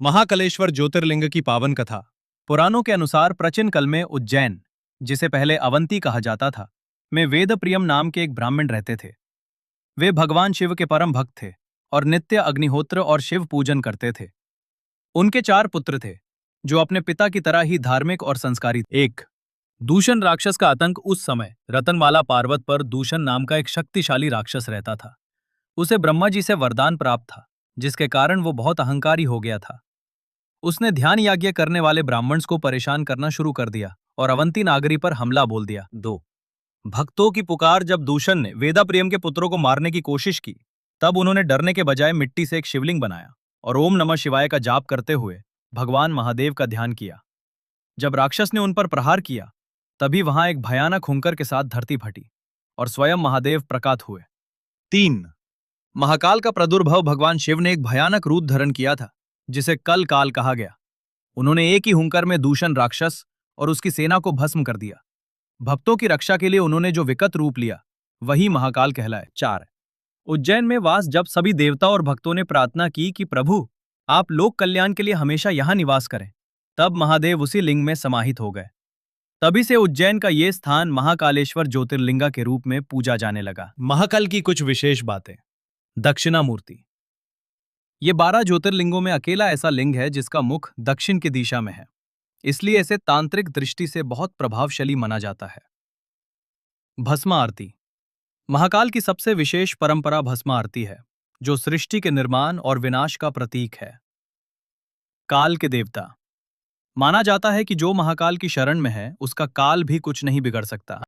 महाकलेश्वर ज्योतिर्लिंग की पावन कथा। पुराणों के अनुसार प्राचीन काल में उज्जैन, जिसे पहले अवंती कहा जाता था, में वेदप्रियम नाम के एक ब्राह्मण रहते थे। वे भगवान शिव के परम भक्त थे और नित्य अग्निहोत्र और शिव पूजन करते थे। उनके 4 पुत्र थे, जो अपने पिता की तरह ही धार्मिक और संस्कारी थे। एक दूषण राक्षस का आतंक। उस समय रतनवाला पर्वत पर दूषण नाम का एक शक्तिशाली राक्षस रहता था। उसे ब्रह्मा जी से वरदान प्राप्त था, जिसके कारण वो बहुत अहंकारी हो गया था। उसने ध्यान यज्ञ करने वाले ब्राह्मण्स को परेशान करना शुरू कर दिया और अवंती नागरी पर हमला बोल दिया। 2 भक्तों की पुकार। जब दूषण ने वेदाप्रियम के पुत्रों को मारने की कोशिश की, तब उन्होंने डरने के बजाय मिट्टी से एक शिवलिंग बनाया और ओम नमः शिवाय का जाप करते हुए भगवान महादेव का ध्यान किया। जब राक्षस ने उन पर प्रहार किया, तभी वहां एक भयानक हुंकार के साथ धरती फटी और स्वयं महादेव प्रकट हुए। 3 महाकाल का प्रादुर्भाव। भगवान शिव ने एक भयानक रूप धारण किया था, जिसे कल काल कहा गया। उन्होंने एक ही हुंकार में दूषण राक्षस और उसकी सेना को भस्म कर दिया। भक्तों की रक्षा के लिए उन्होंने जो विकट रूप लिया, वही महाकाल कहलाए। 4 उज्जैन में वास। जब सभी देवता और भक्तों ने प्रार्थना की कि प्रभु, आप लोक कल्याण के लिए हमेशा यहां निवास करें, तब महादेव उसी लिंग में समाहित हो गए। तभी से उज्जैन का ये स्थान महाकालेश्वर ज्योतिर्लिंगा के रूप में पूजा जाने लगा। महाकाल की कुछ विशेष बातें। दक्षिणामूर्ति। ये 12 ज्योतिर्लिंगों में अकेला ऐसा लिंग है जिसका मुख दक्षिण की दिशा में है, इसलिए इसे तांत्रिक दृष्टि से बहुत प्रभावशाली माना जाता है। भस्म आरती। महाकाल की सबसे विशेष परंपरा भस्म आरती है, जो सृष्टि के निर्माण और विनाश का प्रतीक है। काल के देवता। माना जाता है कि जो महाकाल की शरण में है, उसका काल भी कुछ नहीं बिगड़ सकता।